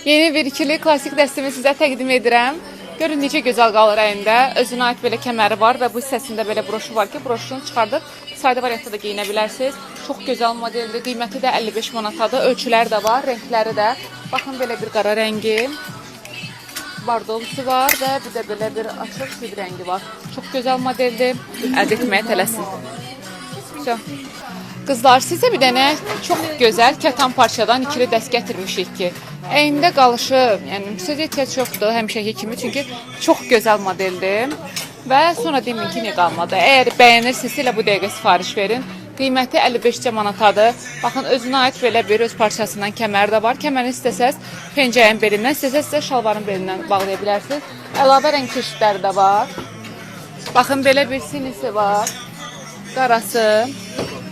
Yeni bir ikili klasik dəstəmi sizə təqdim edirəm. Görün necə gözəl qalır əyində. Özünə aid belə kəməri var və bu hissəsində belə broşu var ki, broşunu çıxardıb sayda variantda da geyinə bilərsiniz. Çox gözəl modeldir. Qiyməti də 55 manatadır. Ölçüləri də var, renkləri də. Baxın belə bir qara rəngi, bardolusu var və bir də belə bir açıq süd rəngi var. Çox gözəl modeldir. Əldə etməyə tələsin. Qızlar, sizə bir dənə çox gözəl kətan parçadan ikili dəst gətirmişik ki, əynində qalışı, yəni sözə ehtiyac yoxdur həmişəki kimi, çünki çox gözəl modeldir və sonra demin ki, niyə qalmadı. Əgər bəyənirsinizsə elə bu dəqiqə sifariş verin. Qiyməti 55 manatadır. Baxın, özünə aid belə bir öz parçasından kəməri də var. Kəmərini istəsəz pencəyin belindən, istəsəz şalvarın belindən bağlaya bilərsiniz. Əlavə rəng çeşidləri də var. Baxın, belə bir sinisi var, qarası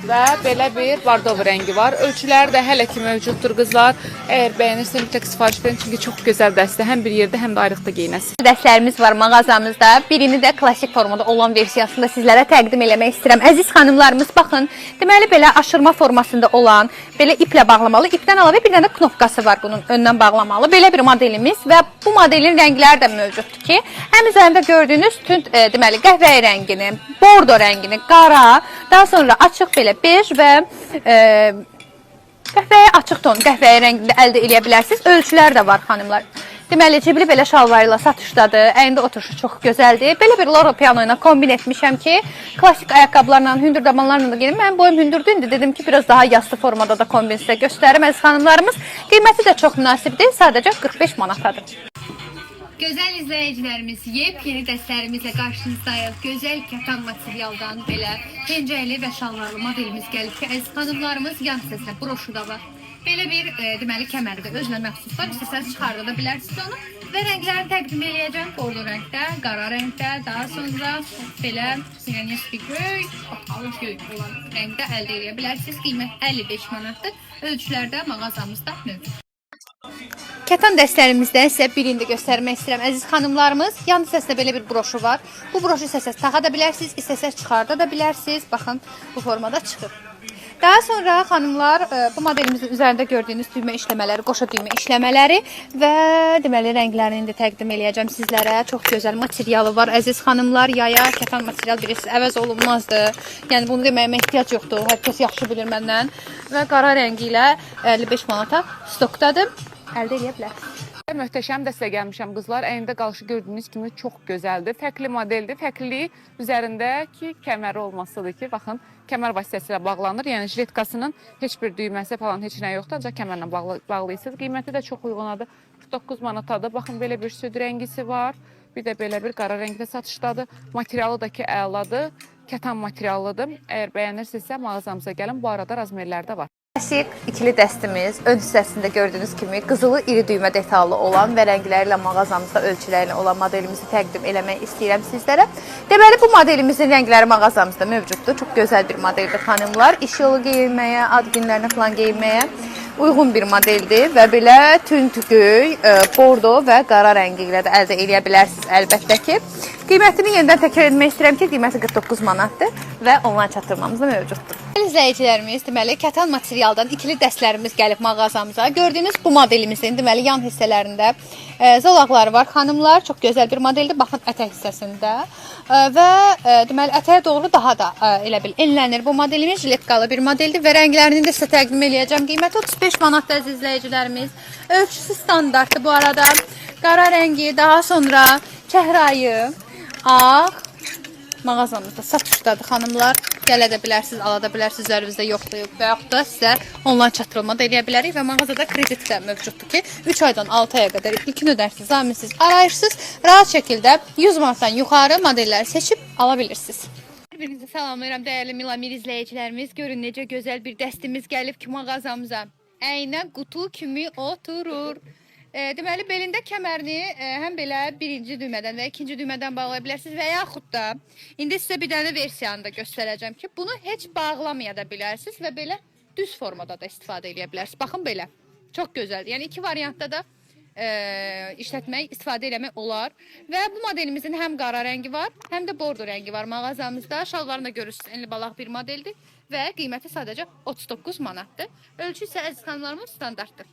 və belə bir bardov rəngi var. Ölçüləri də hələ ki mövcuddur qızlar. Əgər bəyənirsə mütləq sifariş verin, çünki çox gözəl dəstə. Həm bir yerdə, həm də ayrıqda geyinəsiniz. Dəstlərimiz var mağazamızda. Birini də klassik formada olan versiyasında sizlərə təqdim eləmək istəyirəm. Əziz xanımlarımız, baxın. Deməli belə aşırma formasında olan, belə iplə bağlamalı. İpdən əlavə bir dənə knopkası var bunun öndən bağlamalı. Belə bir modelimiz və bu modelin rəngləri də mövcuddur ki, həm üzərində gördüyünüz tünd deməli qəhvəyi rəngini, bordo rəngini, qara, daha sonra açıq belə bej və qəhvəyi açıq ton, qəhvəyi rəngində əldə edə bilərsiniz. Ölçülər də var xanımlar. Deməli, cibli belə şalvarı ilə satışdadır. Əyində oturuşu çox gözəldir. Belə bir Loro piano ilə kombin etmişəm ki, klasik ayaqqabılarla, hündür dabanlarla da geyinəm. Mənim boyum hündürdür, indi dedim ki, biraz daha yastı formada da kombin sizə göstərim. Əziz xanımlarımız, qiyməti də çox münasibdir. Sadəcə 45 manatadır. Gözəl izləyicilərimiz, yepyeni dəstlərimizlə qarşınızdayıq. Gözəl kətan materialdan belə pencəkli və şalvarlı modelimiz gəlib ki, əziz xanımlarımız yan hissəsində broşu da var. Belə bir deməli kəməri də özünə məxsus var. İstəsəniz çıxarda da bilərsiniz onu və rənglərini təqdim edəcəm. Bordo rəngdə, qara rəngdə, daha sonra belə sinəniski göy, alış göy olan rəngdə əldə edə bilərsiniz. Qiymət 55 manatdır. Ölçülərdə mağazamızda mövcud. Kətan dəstlərimizdən sizə birini də göstərmək istəyirəm. Əziz xanımlarımız, yan hissəsində belə bir broşu var. Bu broşu istəsəz taxa da bilərsiniz, istəsəz çıxarda da bilərsiniz. Baxın, bu formada çıxır. Daha sonra xanımlar, bu modelimizin üzərində gördüyünüz düymə işləmələri, qoşa düymə işləmələri və deməli rənglərini də təqdim eləyəcəm sizlərə. Çox gözəl materialı var. Əziz xanımlar, yaya kətan material bilirsiniz, əvəz olunmazdır. Yəni bunu deməyimə ehtiyac yoxdur. Hər kəs yaxşı bilir məndən. Və qara rəngi ilə 55 manata stokdadır. Əldə edə bilərsiniz. Möhtəşəm dəstə gəlmişəm qızlar. Əynində qalışı gördüyünüz kimi çox gözəldir. Fərqli modeldir. Fərqliliyi üzərindəki kəməri olmasıdır ki, baxın, kəmər vasitəsilə bağlanır. Yəni jiletkasının heç bir düyməsi falan heç nə yoxdur, ancaq kəmərlə bağlayırsınız. Qiyməti də çox uyğunadır. 49 manatadır. Baxın, belə bir süd rəngisi var. Bir də belə bir qara rəngdə satışdadır. Materialı da ki, əladır. Kətan materialıdır. Əgər bəyənirsinizsə mağazamıza gəlin. Bu arada razmerlər də var. Klasik ikili dəstimiz ön hissəsində gördüyünüz kimi qızılı iri düymə detallı olan və rəngləri ilə mağazamızda ölçüləri olan modelimizi təqdim eləmək istəyirəm sizlərə. Deməli, bu modelimizin rəngləri mağazamızda mövcuddur. Çox gözəl bir modeldir xanımlar. İş yolu geyinməyə, ad günlərinə falan geyinməyə uyğun bir modeldir və belə tünd göy, bordo və qara rəngi ilə də əldə edə bilərsiniz əlbəttə ki. Qiymətini yenidən təkrar etmək istəyirəm ki, qiyməti 49 manatdır və onlayn çatdırmamız da mövcuddur. İzləyicilərimiz, deməli, kətan materialdan ikili dəstlərimiz gəlib mağazamıza. Gördüyünüz bu modelimizin, deməli, yan hissələrində zolaqları var. Xanımlar, çox gözəl bir modeldir. Baxın, ətək hissəsində və deməli, ətəyə doğru daha da elə bil enlənir. Bu modelimiz jiletkalı bir modeldir və rənglərini də sizə təqdim eləyəcəm. Qiyməti 35 manatdır, əziz izləyicilərimiz. Ölçüsü standartdır bu arada. Qara rəngi, daha sonra çəhrayı, ağ mağazamızda satışdadır xanımlar. Gələ də bilərsiniz, ala da bilərsiniz, üzərinizdə yoxdur və yaxud da sizə onlayn çatdırılma da eləyə bilərik və mağazada kredit də mövcuddur ki, 3 aydan 6 aya qədər ilkin ödərsiniz, zaminsiz, arayışsız, rahat şəkildə 100 manatdan yuxarı modelləri seçib ala bilirsiniz. Bir-birinizi salamlayıram dəyərli Milamir izləyicilərimiz. Görün necə gözəl bir dəstimiz gəlib ki, mağazamıza. Əynə qutu kimi oturur. Deməli, belində kəmərini həm belə birinci düymədən və ikinci düymədən bağlaya bilərsiniz və yaxud da indi sizə bir dənə versiyanı da göstərəcəm ki, bunu heç bağlamaya da bilərsiniz və belə düz formada da istifadə edə bilərsiniz. Baxın belə, çox gözəldir. Yəni iki variantda da işlətmək, istifadə eləmək olar və bu modelimizin həm qara rəngi var, həm də bordo rəngi var mağazamızda. Şalvarını da görürsünüz, enli balaq bir modeldir və qiyməti sadəcə 39 manatdır. Ölçü isə əziz xanımlarımız standartdır.